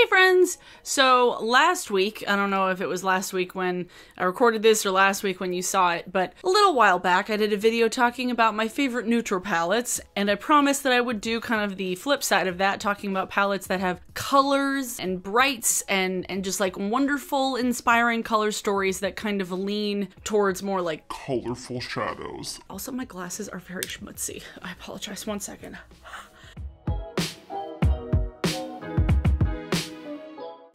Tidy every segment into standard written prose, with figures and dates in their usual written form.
friends! So last week, I don't know if it was last week when I recorded this or last week when you saw it, but a little while back I did a video talking about my favorite neutral palettes, and I promised that I would do kind of the flip side of that, talking about palettes that have colors and brights and just like wonderful, inspiring color stories that kind of lean towards more like colorful shadows. Also, my glasses are very schmutzy. I apologize, one second.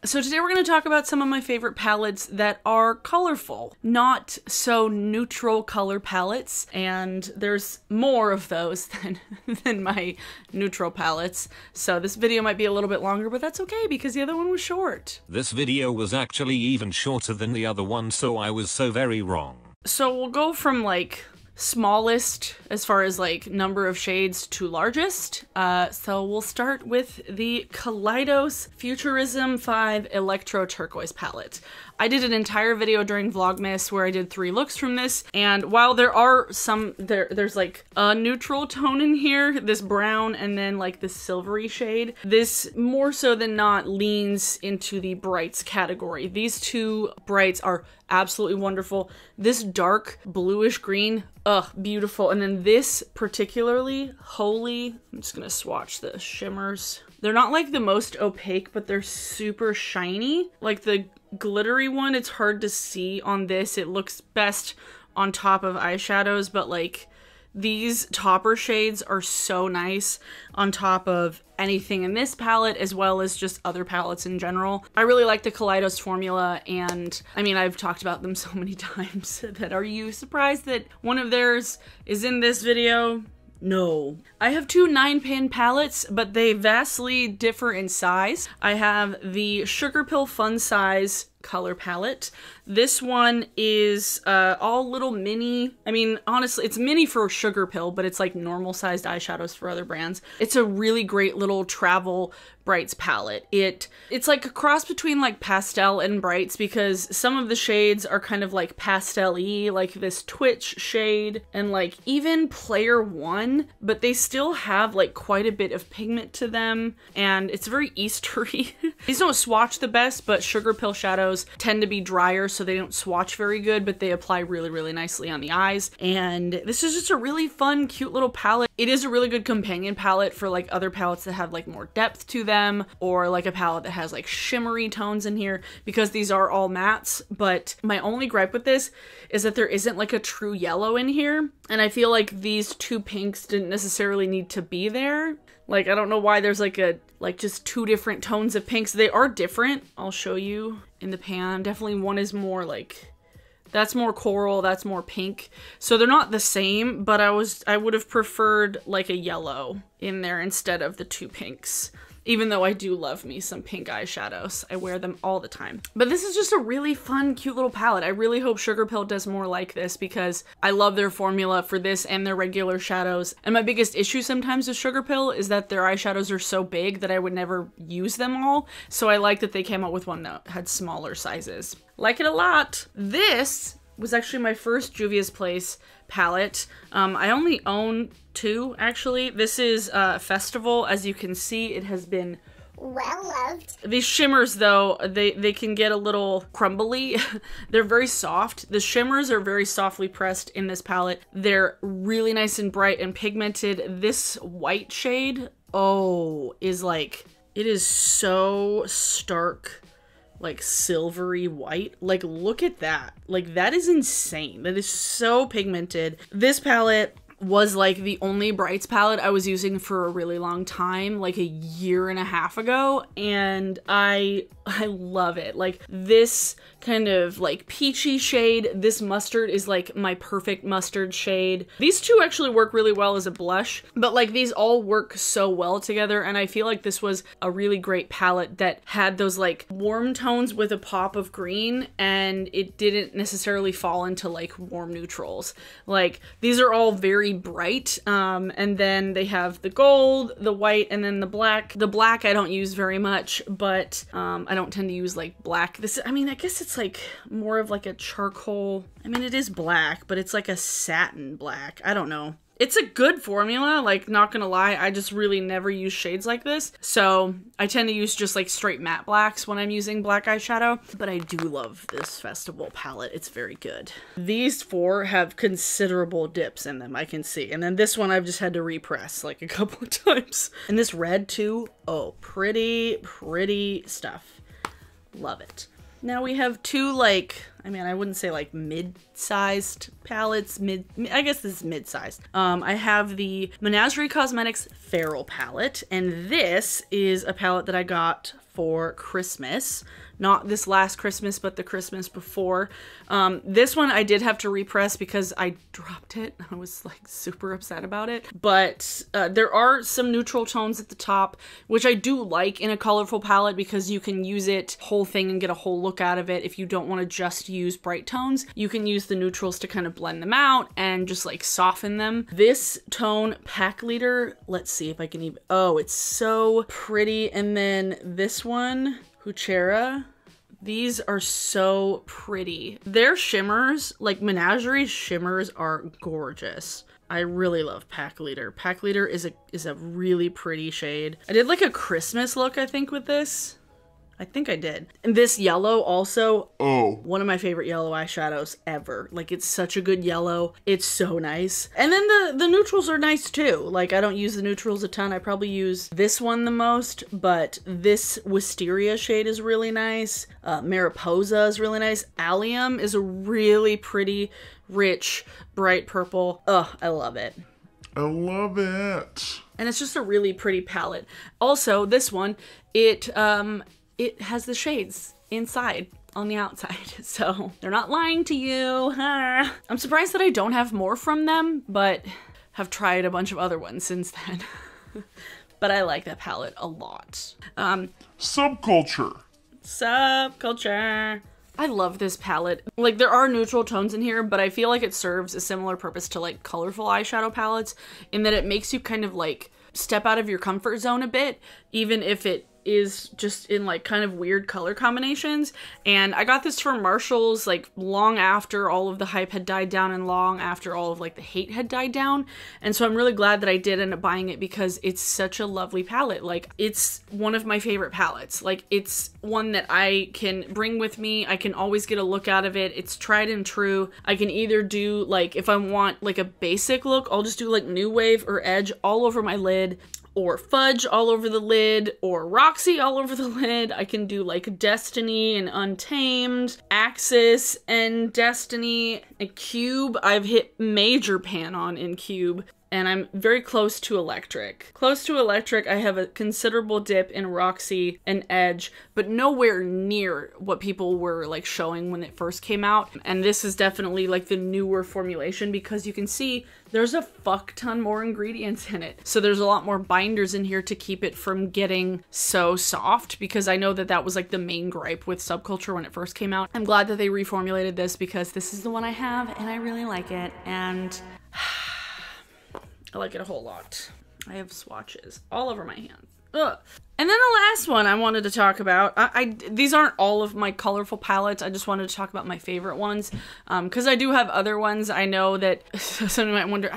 So today we're going to talk about some of my favorite palettes that are colorful, not so neutral color palettes, and there's more of those than my neutral palettes. So this video might be a little bit longer, but that's okay because the other one was short. This video was actually even shorter than the other one, so I was so very wrong. So we'll go from like smallest as far as like number of shades to largest. So we'll start with the Kaleidos Futurism 5 Electro Turquoise palette. I did an entire video during Vlogmas where I did 3 looks from this, and while there are some, there's like a neutral tone in here, this brown and then like this silvery shade, this more so than not leans into the brights category. These two brights are absolutely wonderful. This dark bluish green, ugh, beautiful. And then this particularly, holy, I'm just gonna swatch the shimmers. They're not like the most opaque, but they're super shiny. Like the glittery one, it's hard to see on this. It looks best on top of eyeshadows, but like these topper shades are so nice on top of anything in this palette as well as just other palettes in general. I really like the Kaleidos formula, and I mean, I've talked about them so many times that are you surprised that one of theirs is in this video? No. I have 2 9-pan palettes, but they vastly differ in size. I have the Sugarpill Fun Size color palette. This one is all little mini, I mean, honestly, it's mini for Sugarpill, but it's like normal sized eyeshadows for other brands. It's a really great little travel brights palette. It's like a cross between like pastel and brights because some of the shades are kind of like pastel-y, like this Twitch shade and like even Player One, but they still have like quite a bit of pigment to them, and it's very Eastery. These don't swatch the best, but Sugarpill shadows tend to be drier, so they don't swatch very good, but they apply really, really nicely on the eyes. And this is just a really fun, cute little palette. It is a really good companion palette for like other palettes that have like more depth to them, or like a palette that has like shimmery tones in here, because these are all mattes. But my only gripe with this is that there isn't like a true yellow in here, and I feel like these 2 pinks didn't necessarily need to be there. Like, I don't know why there's like just 2 different tones of pinks. They are different. I'll show you in the pan. Definitely one is more like, that's more coral, that's more pink. So they're not the same, but I would have preferred like a yellow in there instead of the 2 pinks. Even though I do love me some pink eyeshadows. I wear them all the time. But this is just a really fun, cute little palette. I really hope Sugarpill does more like this because I love their formula for this and their regular shadows. And my biggest issue sometimes with Sugarpill is that their eyeshadows are so big that I would never use them all. So I like that they came out with one that had smaller sizes. Like it a lot. This was actually my first Juvia's Place palette. I only own 2 actually. This is Festival. As you can see, it has been well loved. These shimmers though, they can get a little crumbly. They're very soft. The shimmers are very softly pressed in this palette. They're really nice and bright and pigmented. This white shade, oh, is like, it is so stark, like silvery white. Like, look at that. Like, that is insane. That is so pigmented. This palette was like the only brights palette I was using for a really long time, like 1.5 years ago, and I love it. Like this kind of like peachy shade, this mustard is like my perfect mustard shade. These 2 actually work really well as a blush, but like these all work so well together, and I feel like this was a really great palette that had those like warm tones with a pop of green, and it didn't necessarily fall into like warm neutrals. Like these are all very bright, and then they have the gold, the white, and then the black. The black I don't use very much, but I don't tend to use like black. This, I mean, I guess it's like more of like a charcoal, I mean, it is black, but it's like a satin black. I don't know. It's a good formula, like, not gonna lie, I just really never use shades like this. So I tend to use just like straight matte blacks when I'm using black eyeshadow, but I do love this festival palette. It's very good. These 4 have considerable dips in them, I can see. And then this one I've just had to repress like a couple of times. And this red too, oh, pretty stuff. Love it. Now we have 2 like, I mean, I wouldn't say like mid-sized palettes, I guess this is mid-sized. I have the Menagerie Cosmetics Feral palette, and this is a palette that I got for Christmas. Not this last Christmas, but the Christmas before. This one I did have to repress because I dropped it. I was like super upset about it. But there are some neutral tones at the top, which I do like in a colorful palette because you can use it whole thing and get a whole look out of it. If you don't want to just use bright tones, you can use the neutrals to kind of blend them out and just like soften them. This tone, Pack Leader, let's see if I can even, oh, it's so pretty. And then this one, Huchera. These are so pretty. Their shimmers, like Menagerie shimmers, are gorgeous. I really love Pack Leader. Pack Leader is a really pretty shade. I did like a Christmas look, I think, with this. I think I did. And this yellow also, oh, one of my favorite yellow eyeshadows ever. Like, it's such a good yellow. It's so nice. And then the neutrals are nice too. Like, I don't use the neutrals a ton. I probably use this one the most, but this Wisteria shade is really nice. Mariposa is really nice. Allium is a really pretty, rich, bright purple. Ugh, I love it. I love it. And it's just a really pretty palette. Also, this one, it has the shades inside on the outside, so they're not lying to you. I'm surprised that I don't have more from them, but have tried a bunch of other ones since then. But I like that palette a lot. Subculture. Subculture. I love this palette. Like, there are neutral tones in here, but I feel like it serves a similar purpose to like colorful eyeshadow palettes in that it makes you kind of like step out of your comfort zone a bit, even if it is just in like kind of weird color combinations. And I got this from Marshall's like long after all of the hype had died down and long after all of like the hate had died down. And so I'm really glad that I did end up buying it because it's such a lovely palette. Like, it's one of my favorite palettes. Like, it's one that I can bring with me. I can always get a look out of it. It's tried and true. I can either do like, if I want like a basic look, I'll just do like New Wave or Edge all over my lid, or Fudge all over the lid, or Roxy all over the lid. I can do like Destiny and Untamed, Axis and Destiny, and Cube. I've hit major pan on in Cube. And I'm very close to Electric. Close to Electric, I have a considerable dip in Roxy and Edge, but nowhere near what people were like showing when it first came out. And this is definitely like the newer formulation because you can see there's a fuck ton more ingredients in it. So there's a lot more binders in here to keep it from getting so soft, because I know that that was like the main gripe with Subculture when it first came out. I'm glad that they reformulated this because this is the one I have and I really like it. And I like it a whole lot. I have swatches all over my hands. Ugh. And then the last one I wanted to talk about, these aren't all of my colorful palettes. I just wanted to talk about my favorite ones, because I do have other ones. I know that someone might wonder,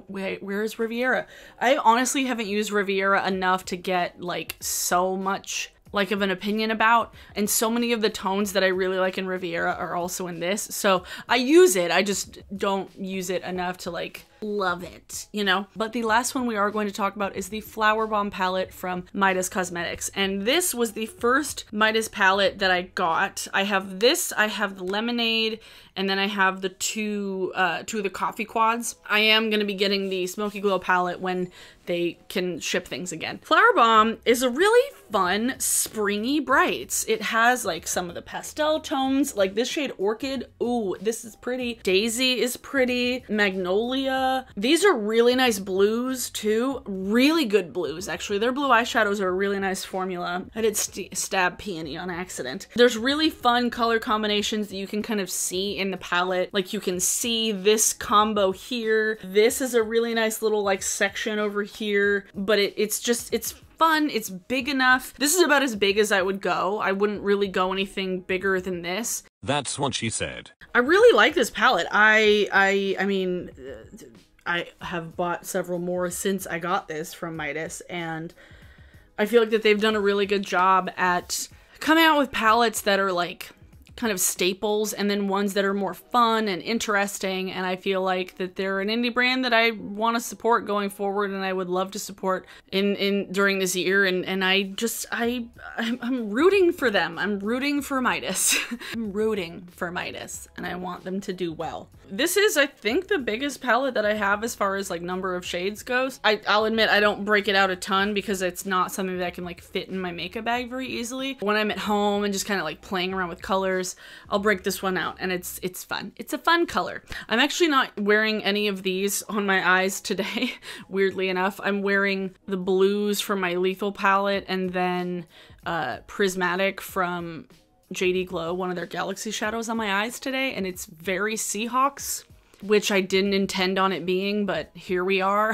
where is Riviera? I honestly haven't used Riviera enough to get like so much like of an opinion about, and so many of the tones that I really like in Riviera are also in this. So I use it, I just don't use it enough to like love it, you know? But the last one we are going to talk about is the Flower Bomb palette from Midas Cosmetics. And this was the first Midas palette that I got. I have this, I have the Lemonade, and then I have the two of the Coffee Quads. I am going to be getting the Smoky Glow palette when they can ship things again. Flower Bomb is a really fun, springy brights. It has like some of the pastel tones, like this shade Orchid. Ooh, this is pretty. Daisy is pretty. Magnolia. These are really nice blues too. Really good blues, actually. Their blue eyeshadows are a really nice formula. I did stab Peony on accident. There's really fun color combinations that you can kind of see in the palette. Like, you can see this combo here. This is a really nice little like section over here, but it's fun. It's big enough. This is about as big as I would go. I wouldn't really go anything bigger than this. That's what she said. I really like this palette. I mean, I have bought several more since I got this from Midas, and I feel like that they've done a really good job at coming out with palettes that are like kind of staples and then ones that are more fun and interesting, and I feel like that they're an indie brand that I want to support going forward, and I would love to support in during this year, and I'm rooting for them. I'm rooting for Midas. I'm rooting for Midas, and I want them to do well. This is, I think, the biggest palette that I have as far as like number of shades goes. I'll admit I don't break it out a ton because it's not something that I can like fit in my makeup bag very easily. When I'm at home and just kind of like playing around with colors, I'll break this one out, and it's fun. It's a fun color. I'm actually not wearing any of these on my eyes today, weirdly enough. I'm wearing the blues from my Lethal palette, and then Prismatic from JD Glow, one of their Galaxy shadows on my eyes today, and it's very Seahawks, which I didn't intend on it being, but here we are.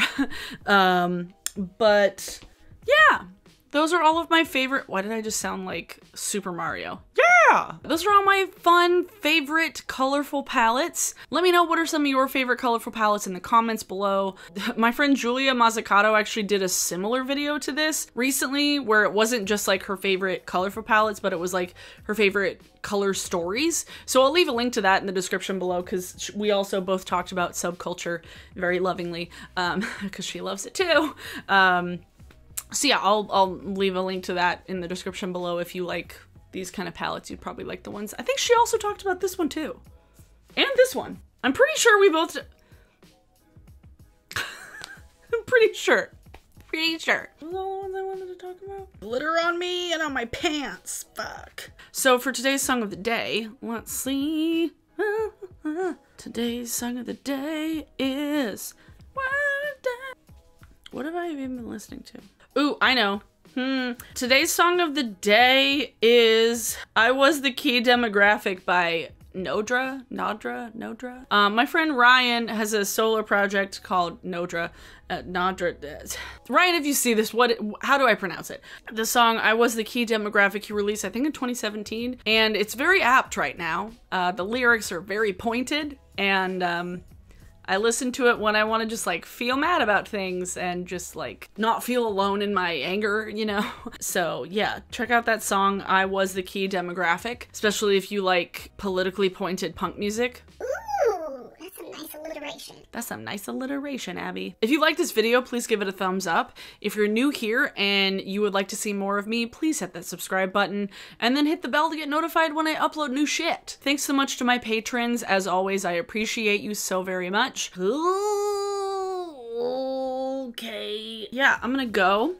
But yeah, those are all of my favorite. Why did I just sound like Super Mario? Yeah! Those are all my fun, favorite, colorful palettes. Let me know what are some of your favorite colorful palettes in the comments below. My friend Julia Mazzucato actually did a similar video to this recently, where it wasn't just like her favorite colorful palettes, but it was like her favorite color stories. So I'll leave a link to that in the description below, because we also both talked about subculture very lovingly, because she loves it too. So yeah, I'll leave a link to that in the description below. If you like these kind of palettes, you'd probably like the ones. I think she also talked about this one too. And this one. I'm pretty sure we both... I'm pretty sure. Pretty sure. Those are all the ones I wanted to talk about. Glitter on me and on my pants. Fuck. So for today's song of the day, let's see. Today's song of the day is... What have I even been listening to? Ooh, I know. Today's song of the day is I Was the Key Demographic by NODRA. My friend Ryan has a solo project called NODRA. Ryan, if you see this, how do I pronounce it? The song I Was the Key Demographic he released, I think in 2017, and it's very apt right now. The lyrics are very pointed, and I listen to it when I want to just like feel mad about things and just like not feel alone in my anger, you know? So yeah, check out that song, I Was the Key Demographic, especially if you like politically pointed punk music. Ooh, that's some nice alliteration. That's some nice alliteration, Abby. If you like this video, please give it a thumbs up. If you're new here and you would like to see more of me, please hit that subscribe button and then hit the bell to get notified when I upload new shit. Thanks so much to my patrons. As always, I appreciate you so very much. Okay. Yeah, I'm gonna go.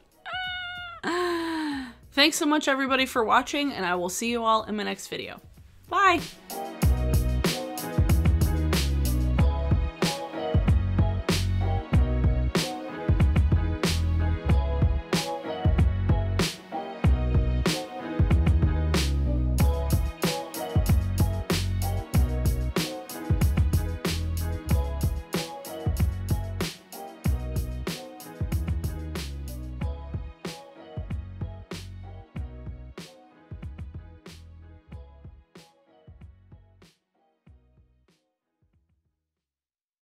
Thanks so much, everybody, for watching, and I will see you all in my next video. Bye!